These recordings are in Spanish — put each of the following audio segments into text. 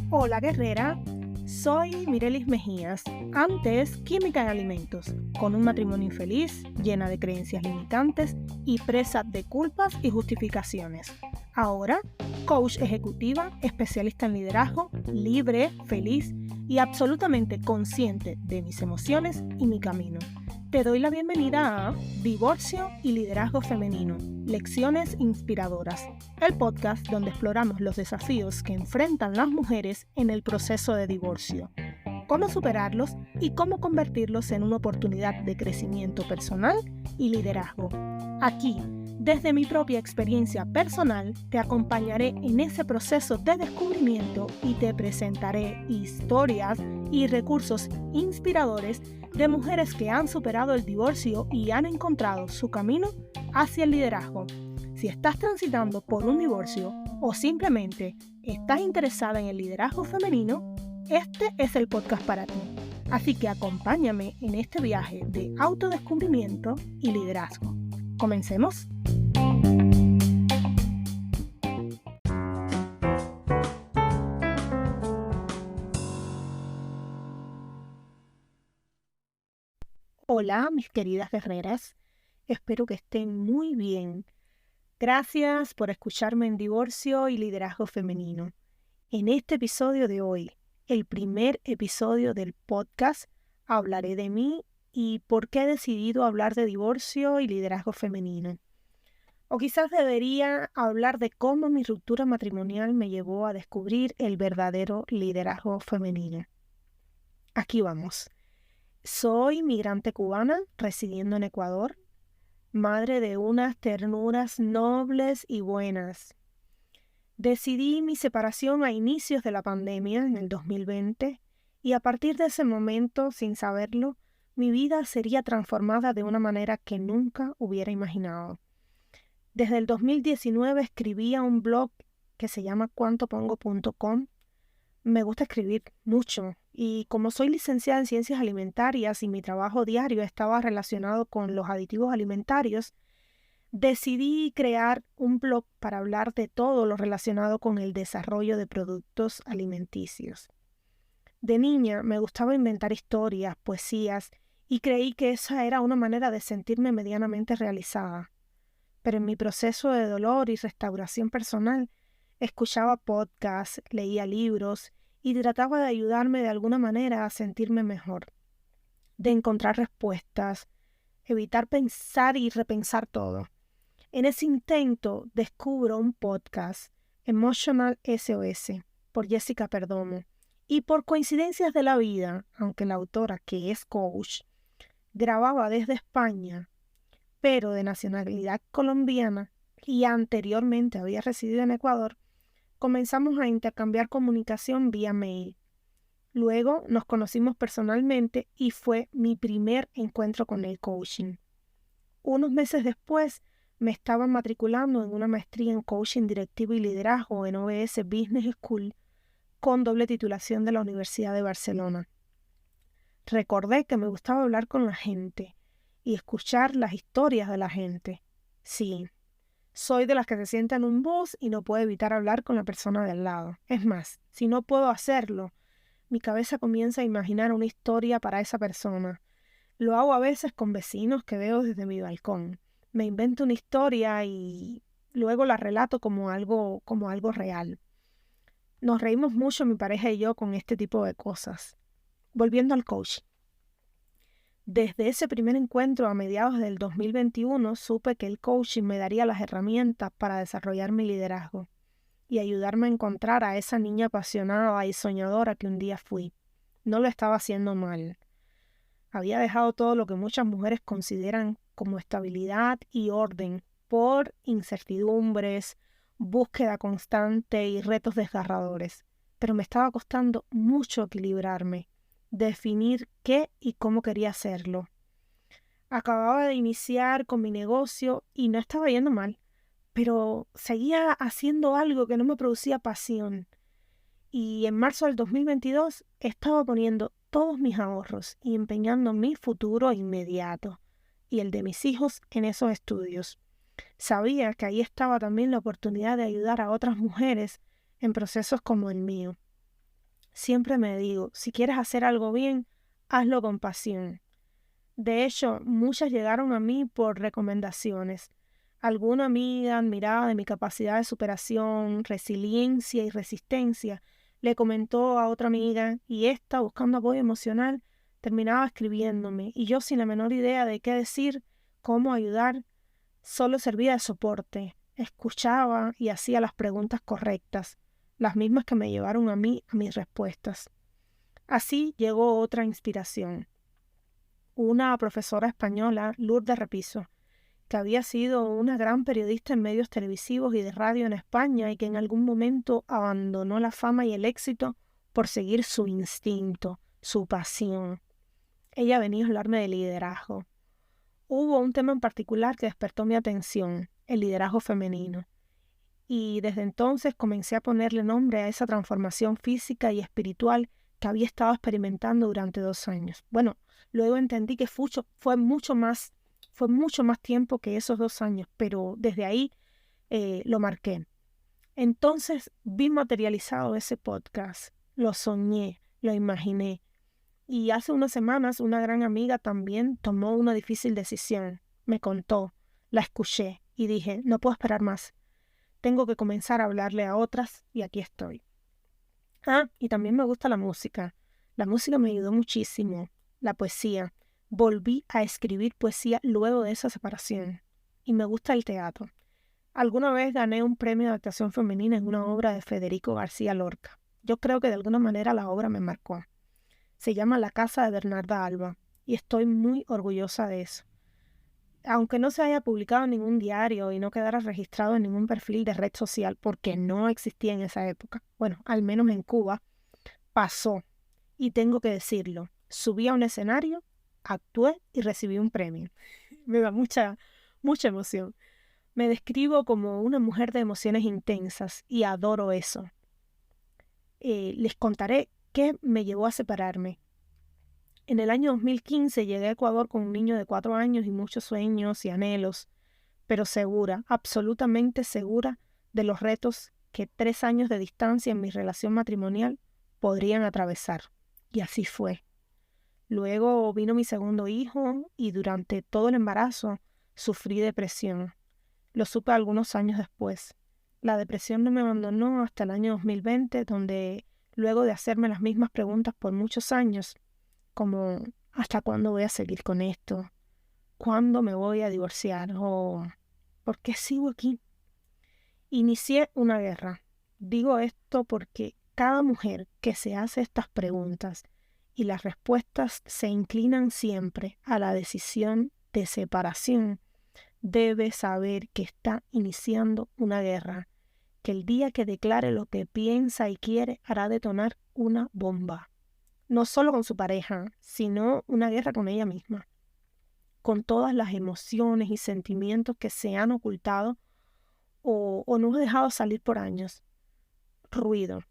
Hola guerrera, soy Mirelis Mejías, antes química en alimentos, con un matrimonio infeliz, llena de creencias limitantes y presa de culpas y justificaciones. Ahora, coach ejecutiva, especialista en liderazgo, libre, feliz y absolutamente consciente de mis emociones y mi camino. Te doy la bienvenida a Divorcio y Liderazgo Femenino, Lecciones Inspiradoras, el podcast donde exploramos los desafíos que enfrentan las mujeres en el proceso de divorcio, cómo superarlos y cómo convertirlos en una oportunidad de crecimiento personal y liderazgo. Aquí, desde mi propia experiencia personal, te acompañaré en ese proceso de descubrimiento y te presentaré historias y recursos inspiradores de mujeres que han superado el divorcio y han encontrado su camino hacia el liderazgo. Si estás transitando por un divorcio o simplemente estás interesada en el liderazgo femenino, este es el podcast para ti. Así que acompáñame en este viaje de autodescubrimiento y liderazgo. ¿Comencemos? Hola, mis queridas guerreras. Espero que estén muy bien. Gracias por escucharme en Divorcio y Liderazgo Femenino. En este episodio de hoy, el primer episodio del podcast, hablaré de mí y por qué he decidido hablar de divorcio y liderazgo femenino. O quizás debería hablar de cómo mi ruptura matrimonial me llevó a descubrir el verdadero liderazgo femenino. Aquí vamos. Soy migrante cubana residiendo en Ecuador, madre de unas ternuras nobles y buenas. Decidí mi separación a inicios de la pandemia en el 2020 y a partir de ese momento, sin saberlo, mi vida sería transformada de una manera que nunca hubiera imaginado. Desde el 2019 escribía un blog que se llama cuantopongo.com. Me gusta escribir mucho y como soy licenciada en ciencias alimentarias y mi trabajo diario estaba relacionado con los aditivos alimentarios, decidí crear un blog para hablar de todo lo relacionado con el desarrollo de productos alimenticios. De niña me gustaba inventar historias, poesías y creí que esa era una manera de sentirme medianamente realizada. Pero en mi proceso de dolor y restauración personal, escuchaba podcasts, leía libros y trataba de ayudarme de alguna manera a sentirme mejor, de encontrar respuestas, evitar pensar y repensar todo. En ese intento descubro un podcast, Emotional SOS, por Jessica Perdomo, y por coincidencias de la vida, aunque la autora, que es coach, grababa desde España, pero de nacionalidad colombiana y anteriormente había residido en Ecuador, comenzamos a intercambiar comunicación vía mail. Luego nos conocimos personalmente y fue mi primer encuentro con el coaching. Unos meses después me estaba matriculando en una maestría en coaching directivo y liderazgo en OBS Business School con doble titulación de la Universidad de Barcelona. Recordé que me gustaba hablar con la gente y escuchar las historias de la gente. Sí, soy de las que se sienta en un bus y no puede evitar hablar con la persona de al lado. Es más, si no puedo hacerlo, mi cabeza comienza a imaginar una historia para esa persona. Lo hago a veces con vecinos que veo desde mi balcón. Me invento una historia y luego la relato como algo real. Nos reímos mucho mi pareja y yo con este tipo de cosas. Volviendo al coaching. Desde ese primer encuentro a mediados del 2021 supe que el coaching me daría las herramientas para desarrollar mi liderazgo y ayudarme a encontrar a esa niña apasionada y soñadora que un día fui. No lo estaba haciendo mal. Había dejado todo lo que muchas mujeres consideran como estabilidad y orden por incertidumbres, búsqueda constante y retos desgarradores. Pero me estaba costando mucho equilibrarme, definir qué y cómo quería hacerlo. Acababa de iniciar con mi negocio y no estaba yendo mal, pero seguía haciendo algo que no me producía pasión. Y en marzo del 2022 estaba poniendo todos mis ahorros y empeñando mi futuro inmediato y el de mis hijos en esos estudios. Sabía que ahí estaba también la oportunidad de ayudar a otras mujeres en procesos como el mío. Siempre me digo, si quieres hacer algo bien, hazlo con pasión. De hecho, muchas llegaron a mí por recomendaciones. Alguna amiga admirada de mi capacidad de superación, resiliencia y resistencia, le comentó a otra amiga y ésta, buscando apoyo emocional, terminaba escribiéndome y yo sin la menor idea de qué decir, cómo ayudar, solo servía de soporte, escuchaba y hacía las preguntas correctas, las mismas que me llevaron a mí a mis respuestas. Así llegó otra inspiración. Una profesora española, Lourdes Repiso, que había sido una gran periodista en medios televisivos y de radio en España y que en algún momento abandonó la fama y el éxito por seguir su instinto, su pasión. Ella venía a hablarme de liderazgo. Hubo un tema en particular que despertó mi atención, el liderazgo femenino. Y desde entonces comencé a ponerle nombre a esa transformación física y espiritual que había estado experimentando durante 2 años. Bueno, luego entendí que fue mucho más tiempo que esos 2 años, pero desde ahí lo marqué. Entonces vi materializado ese podcast, lo soñé, lo imaginé. Y hace unas semanas una gran amiga también tomó una difícil decisión. Me contó, la escuché y dije, no puedo esperar más. Tengo que comenzar a hablarle a otras y aquí estoy. Y también me gusta la música. La música me ayudó muchísimo. La poesía. Volví a escribir poesía luego de esa separación. Y me gusta el teatro. Alguna vez gané un premio de actuación femenina en una obra de Federico García Lorca. Yo creo que de alguna manera la obra me marcó. Se llama La casa de Bernarda Alba y estoy muy orgullosa de eso. Aunque no se haya publicado en ningún diario y no quedara registrado en ningún perfil de red social porque no existía en esa época, bueno, al menos en Cuba, pasó. Y tengo que decirlo, subí a un escenario, actué y recibí un premio. Me da mucha emoción. Me describo como una mujer de emociones intensas y adoro eso. Les contaré qué me llevó a separarme. En el año 2015 llegué a Ecuador con un niño de 4 años y muchos sueños y anhelos, pero segura, absolutamente segura de los retos que 3 años de distancia en mi relación matrimonial podrían atravesar. Y así fue. Luego vino mi segundo hijo y durante todo el embarazo sufrí depresión. Lo supe algunos años después. La depresión no me abandonó hasta el año 2020, donde luego de hacerme las mismas preguntas por muchos años, como ¿hasta cuándo voy a seguir con esto? ¿Cuándo me voy a divorciar? ¿O por qué sigo aquí? Inicié una guerra. Digo esto porque cada mujer que se hace estas preguntas y las respuestas se inclinan siempre a la decisión de separación, debe saber que está iniciando una guerra, que el día que declare lo que piensa y quiere hará detonar una bomba. No solo con su pareja, sino una guerra con ella misma, con todas las emociones y sentimientos que se han ocultado o no he dejado salir por años. Ruido.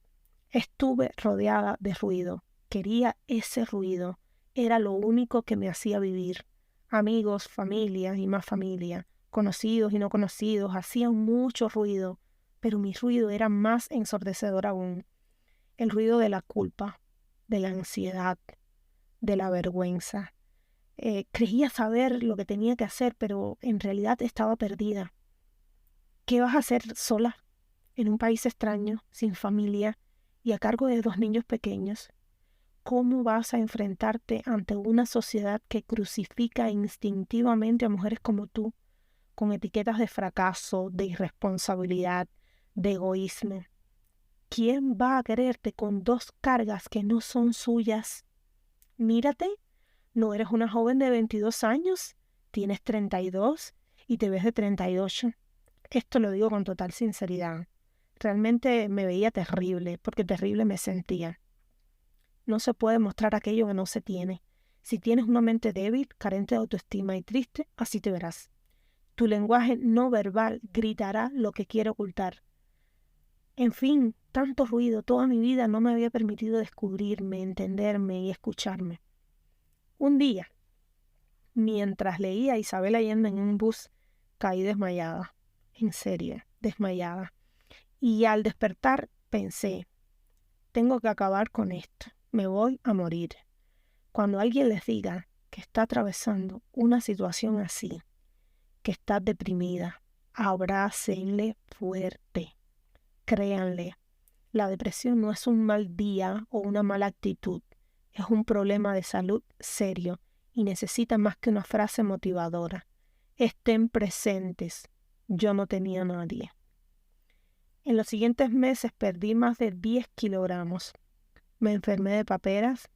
Estuve rodeada de ruido. Quería ese ruido. Era lo único que me hacía vivir. Amigos, familia y más familia, conocidos y no conocidos, hacían mucho ruido, pero mi ruido era más ensordecedor aún. El ruido de la culpa, de la ansiedad, de la vergüenza. Creía saber lo que tenía que hacer, pero en realidad estaba perdida. ¿Qué vas a hacer sola, en un país extraño, sin familia y a cargo de 2 niños pequeños? ¿Cómo vas a enfrentarte ante una sociedad que crucifica instintivamente a mujeres como tú, con etiquetas de fracaso, de irresponsabilidad, de egoísmo? ¿Quién va a quererte con 2 cargas que no son suyas? Mírate, no eres una joven de 22 años, tienes 32 y te ves de 38. Esto lo digo con total sinceridad. Realmente me veía terrible, porque terrible me sentía. No se puede mostrar aquello que no se tiene. Si tienes una mente débil, carente de autoestima y triste, así te verás. Tu lenguaje no verbal gritará lo que quiere ocultar. En fin, tanto ruido, toda mi vida no me había permitido descubrirme, entenderme y escucharme. Un día, mientras leía a Isabel Allende en un bus, caí desmayada, en serio, desmayada. Y al despertar pensé, tengo que acabar con esto, me voy a morir. Cuando alguien les diga que está atravesando una situación así, que está deprimida, abrácenle fuerte, créanle. La depresión no es un mal día o una mala actitud, es un problema de salud serio y necesita más que una frase motivadora. Estén presentes. Yo no tenía a nadie. En los siguientes meses perdí más de 10 kilogramos. Me enfermé de paperas,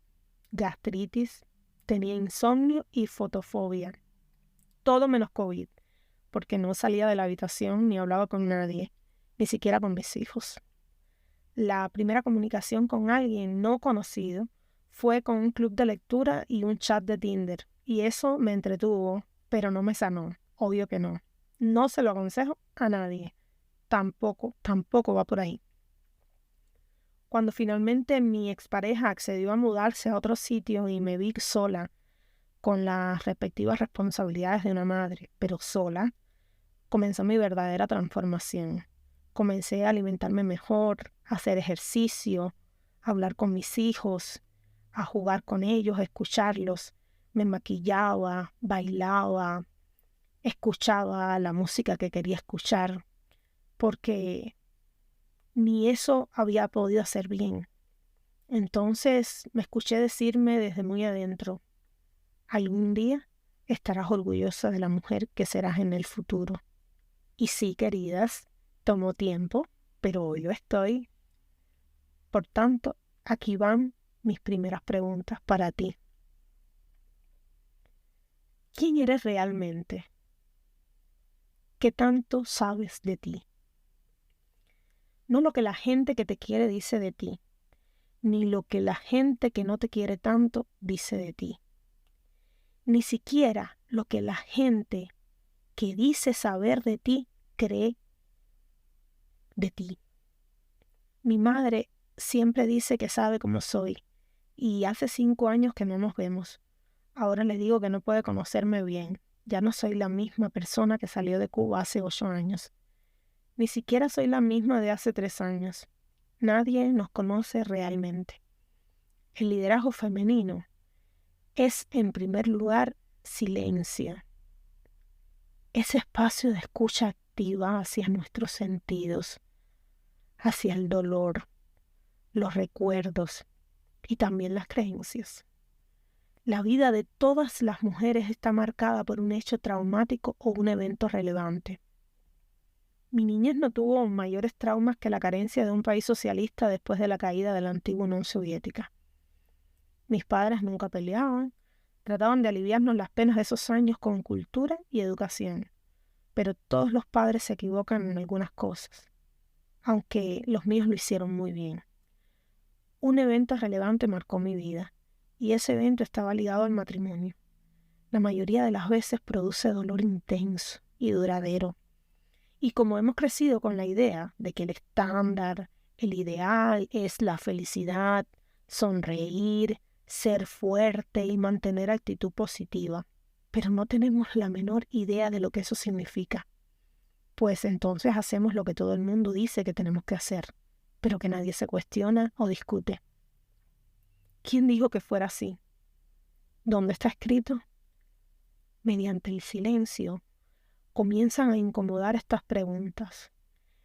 gastritis, tenía insomnio y fotofobia. Todo menos COVID, porque no salía de la habitación ni hablaba con nadie, ni siquiera con mis hijos. La primera comunicación con alguien no conocido fue con un club de lectura y un chat de Tinder, y eso me entretuvo, pero no me sanó, obvio que no. No se lo aconsejo a nadie, tampoco va por ahí. Cuando finalmente mi expareja accedió a mudarse a otro sitio y me vi sola, con las respectivas responsabilidades de una madre, pero sola, comenzó mi verdadera transformación. Comencé a alimentarme mejor, a hacer ejercicio, a hablar con mis hijos, a jugar con ellos, a escucharlos. Me maquillaba, bailaba, escuchaba la música que quería escuchar, porque ni eso había podido hacer bien. Entonces me escuché decirme desde muy adentro, algún día estarás orgullosa de la mujer que serás en el futuro. Y sí, queridas, tomó tiempo, pero hoy lo estoy. Por tanto, aquí van mis primeras preguntas para ti. ¿Quién eres realmente? ¿Qué tanto sabes de ti? No lo que la gente que te quiere dice de ti, ni lo que la gente que no te quiere tanto dice de ti. Ni siquiera lo que la gente que dice saber de ti cree de ti. Mi madre siempre dice que sabe cómo soy, y hace 5 años que no nos vemos. Ahora le digo que no puede conocerme bien. Ya no soy la misma persona que salió de Cuba hace 8 años. Ni siquiera soy la misma de hace 3 años. Nadie nos conoce realmente. El liderazgo femenino es, en primer lugar, silencio. Ese espacio de escucha activa hacia nuestros sentidos, hacia el dolor, los recuerdos y también las creencias. La vida de todas las mujeres está marcada por un hecho traumático o un evento relevante. Mi niñez no tuvo mayores traumas que la carencia de un país socialista después de la caída de la antigua Unión Soviética. Mis padres nunca peleaban, trataban de aliviarnos las penas de esos años con cultura y educación. Pero todos los padres se equivocan en algunas cosas, aunque los míos lo hicieron muy bien. Un evento relevante marcó mi vida, y ese evento estaba ligado al matrimonio. La mayoría de las veces produce dolor intenso y duradero. Y como hemos crecido con la idea de que el estándar, el ideal es la felicidad, sonreír, ser fuerte y mantener actitud positiva, pero no tenemos la menor idea de lo que eso significa, pues entonces hacemos lo que todo el mundo dice que tenemos que hacer, pero que nadie se cuestiona o discute. ¿Quién dijo que fuera así? ¿Dónde está escrito? Mediante el silencio comienzan a incomodar estas preguntas,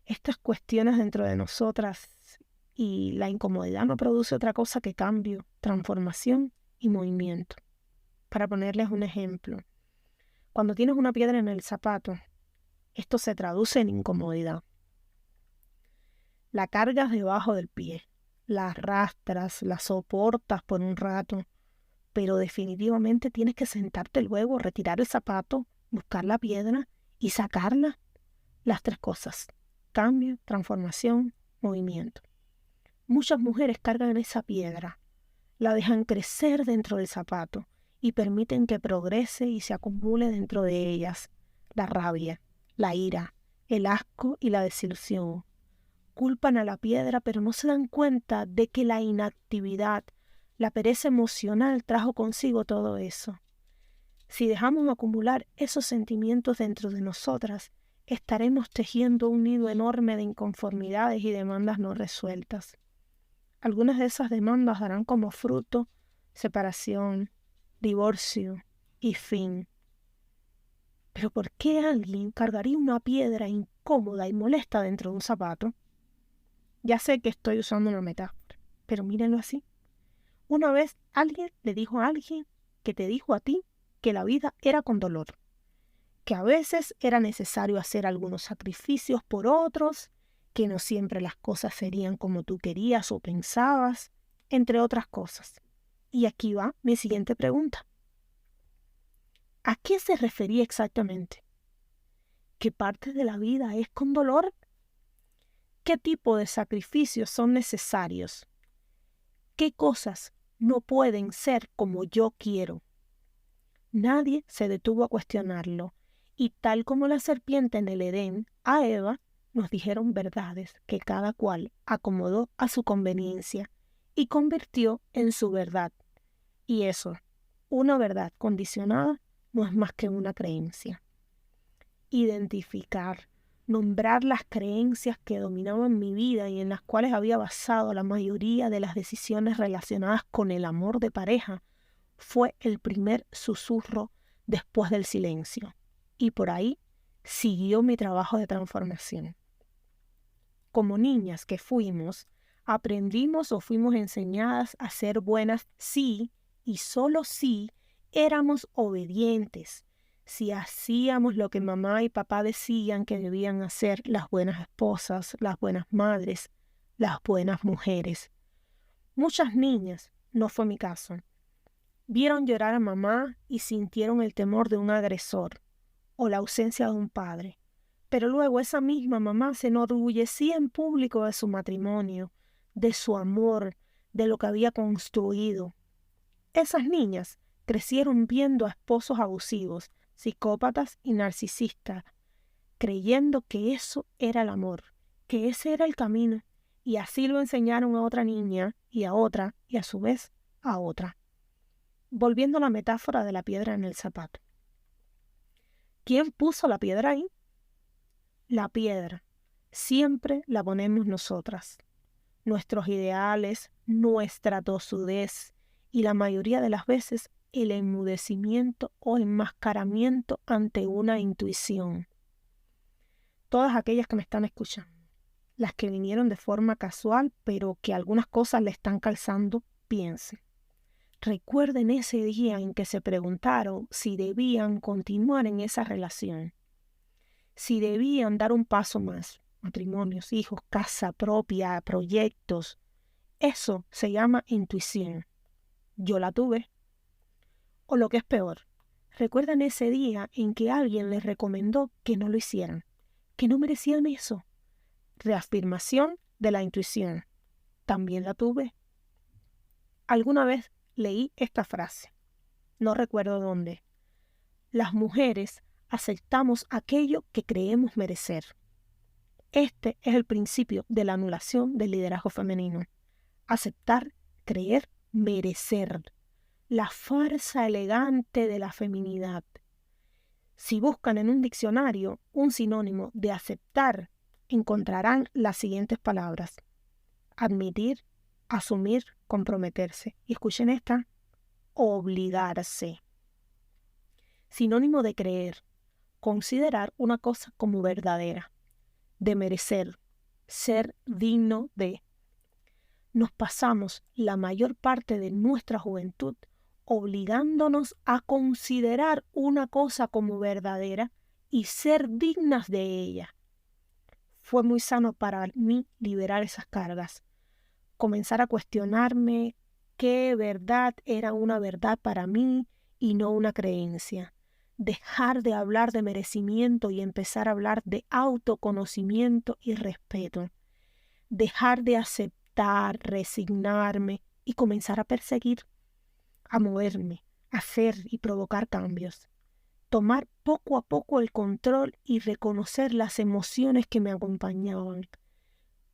estas cuestiones dentro de nosotras, y la incomodidad no produce otra cosa que cambio, transformación y movimiento. Para ponerles un ejemplo, cuando tienes una piedra en el zapato, esto se traduce en incomodidad. La cargas debajo del pie, la arrastras, la soportas por un rato, pero definitivamente tienes que sentarte luego, retirar el zapato, buscar la piedra y sacarla. Las 3 cosas: cambio, transformación, movimiento. Muchas mujeres cargan esa piedra, la dejan crecer dentro del zapato y permiten que progrese y se acumule dentro de ellas la rabia, la ira, el asco y la desilusión. Culpan a la piedra, pero no se dan cuenta de que la inactividad, la pereza emocional trajo consigo todo eso. Si dejamos acumular esos sentimientos dentro de nosotras, estaremos tejiendo un nido enorme de inconformidades y demandas no resueltas. Algunas de esas demandas darán como fruto separación, divorcio y fin. Pero ¿por qué alguien cargaría una piedra incómoda y molesta dentro de un zapato? Ya sé que estoy usando una metáfora, pero mírenlo así. Una vez alguien le dijo a alguien que te dijo a ti que la vida era con dolor, que a veces era necesario hacer algunos sacrificios por otros, que no siempre las cosas serían como tú querías o pensabas, entre otras cosas. Y aquí va mi siguiente pregunta. ¿A qué se refería exactamente? ¿Qué parte de la vida es con dolor? ¿Qué tipo de sacrificios son necesarios? ¿Qué cosas no pueden ser como yo quiero? Nadie se detuvo a cuestionarlo, y tal como la serpiente en el Edén, a Eva nos dijeron verdades que cada cual acomodó a su conveniencia y convirtió en su verdad. Y eso, una verdad condicionada, no es más que una creencia. Identificar, nombrar las creencias que dominaban mi vida y en las cuales había basado la mayoría de las decisiones relacionadas con el amor de pareja, fue el primer susurro después del silencio. Y por ahí siguió mi trabajo de transformación. Como niñas que fuimos, aprendimos o fuimos enseñadas a ser buenas si y solo si éramos obedientes, si hacíamos lo que mamá y papá decían que debían hacer las buenas esposas, las buenas madres, las buenas mujeres. Muchas niñas, no fue mi caso, vieron llorar a mamá y sintieron el temor de un agresor o la ausencia de un padre. Pero luego esa misma mamá se enorgullecía en público de su matrimonio, de su amor, de lo que había construido. Esas niñas crecieron viendo a esposos abusivos, psicópatas y narcisistas, creyendo que eso era el amor, que ese era el camino, y así lo enseñaron a otra niña y a otra, y a su vez a otra. Volviendo a la metáfora de la piedra en el zapato. ¿Quién puso la piedra ahí? La piedra siempre la ponemos nosotras. Nuestros ideales, nuestra tosudez y la mayoría de las veces el enmudecimiento o enmascaramiento ante una intuición. Todas aquellas que me están escuchando, las que vinieron de forma casual, pero que algunas cosas le están calzando, piensen. Recuerden ese día en que se preguntaron si debían continuar en esa relación, si debían dar un paso más, matrimonios, hijos, casa propia, proyectos. Eso se llama intuición. Yo la tuve. O lo que es peor, recuerden ese día en que alguien les recomendó que no lo hicieran, que no merecían eso. Reafirmación de la intuición. También la tuve. Alguna vez leí esta frase, no recuerdo dónde. Las mujeres aceptamos aquello que creemos merecer. Este es el principio de la anulación del liderazgo femenino. Aceptar, creer, merecer. La farsa elegante de la feminidad. Si buscan en un diccionario un sinónimo de aceptar, encontrarán las siguientes palabras: admitir, asumir, comprometerse. Y escuchen esta: obligarse. Sinónimo de creer, considerar una cosa como verdadera, de merecer, ser digno de. Nos pasamos la mayor parte de nuestra juventud obligándonos a considerar una cosa como verdadera y ser dignas de ella. Fue muy sano para mí liberar esas cargas, comenzar a cuestionarme qué verdad era una verdad para mí y no una creencia. Dejar de hablar de merecimiento y empezar a hablar de autoconocimiento y respeto. Dejar de aceptar, resignarme y comenzar a perseguir, a moverme, a hacer y provocar cambios. Tomar poco a poco el control y reconocer las emociones que me acompañaban.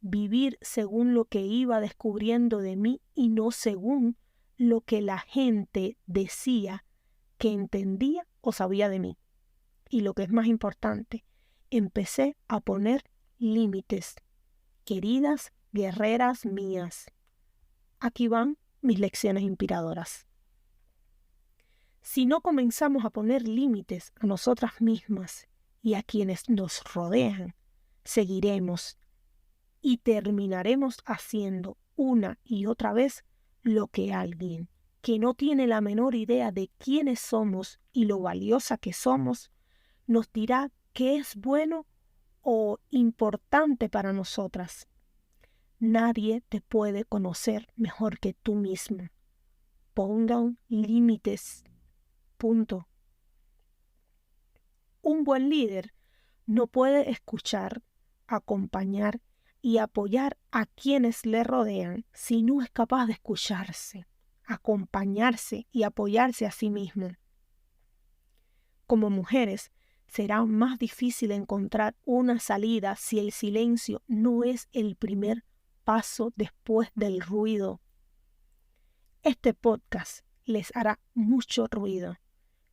Vivir según lo que iba descubriendo de mí y no según lo que la gente decía que entendía o sabía de mí. Y lo que es más importante, empecé a poner límites. Queridas guerreras mías, aquí van mis lecciones inspiradoras. Si no comenzamos a poner límites a nosotras mismas y a quienes nos rodean, seguiremos y terminaremos haciendo una y otra vez lo que alguien que no tiene la menor idea de quiénes somos y lo valiosa que somos, nos dirá que es bueno o importante para nosotras. Nadie te puede conocer mejor que tú misma. Pongan límites. Punto. Un buen líder no puede escuchar, acompañar y apoyar a quienes le rodean si no es capaz de escucharse, acompañarse y apoyarse a sí mismo. Como mujeres, será más difícil encontrar una salida si el silencio no es el primer paso después del ruido. Este podcast les hará mucho ruido,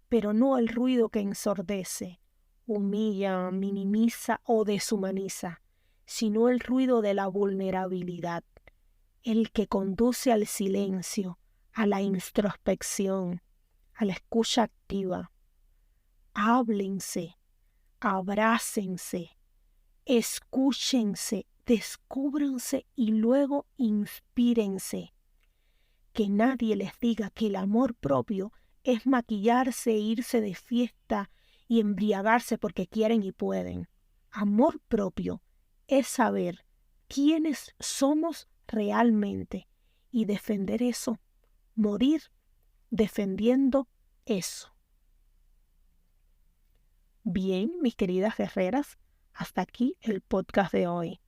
pero no el ruido que ensordece, humilla, minimiza o deshumaniza, sino el ruido de la vulnerabilidad, el que conduce al silencio, a la introspección, a la escucha activa. Háblense, abrácense, escúchense, descúbranse y luego inspírense. Que nadie les diga que el amor propio es maquillarse e irse de fiesta y embriagarse porque quieren y pueden. Amor propio es saber quiénes somos realmente y defender eso, morir defendiendo eso. Bien, mis queridas guerreras, hasta aquí el podcast de hoy.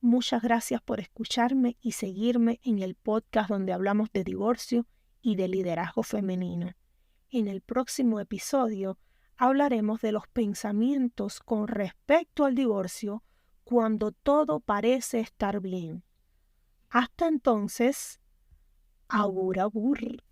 Muchas gracias por escucharme y seguirme en el podcast donde hablamos de divorcio y de liderazgo femenino. En el próximo episodio hablaremos de los pensamientos con respecto al divorcio cuando todo parece estar bien. Hasta entonces, augur augur.